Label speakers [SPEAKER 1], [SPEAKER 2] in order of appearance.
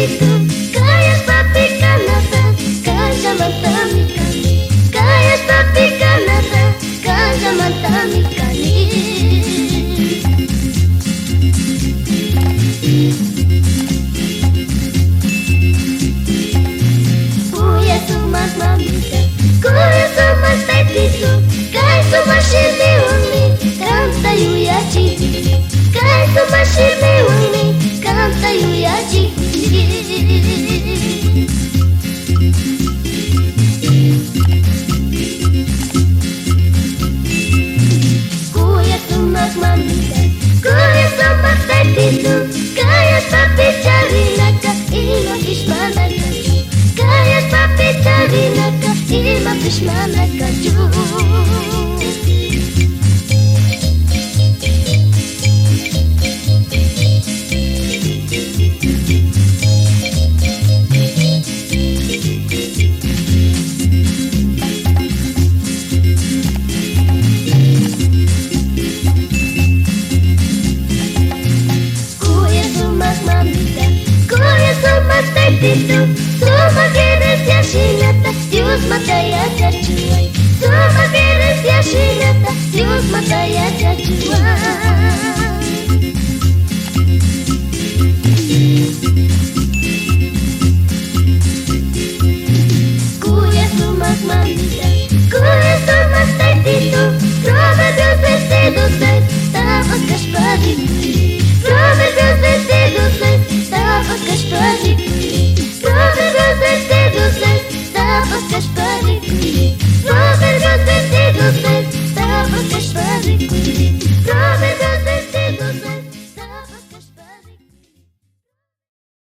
[SPEAKER 1] itu kayak papi kanata kan zaman tamikani kayak papi kanata kan zaman tamikani kuya sumas mamita kuya sumas taititu kai sumas shirmi uni kan tayu ya chiti kai sumas shirmi uni kan tayu ya chiti kuya sumas mamita kuya sumas taititu kaya papi cari naka ima fishmana kaju kaya papi cari naka ima fishmana kaju itu semua keres ya shinata Dios mata ya terjuai semua keres ya shinata Dios mata ya terjuai kuya sumas mamita kuya sumas taititu prova Dios vestidos tabas kasparito prova Dios vestidos tabas kasparito Stop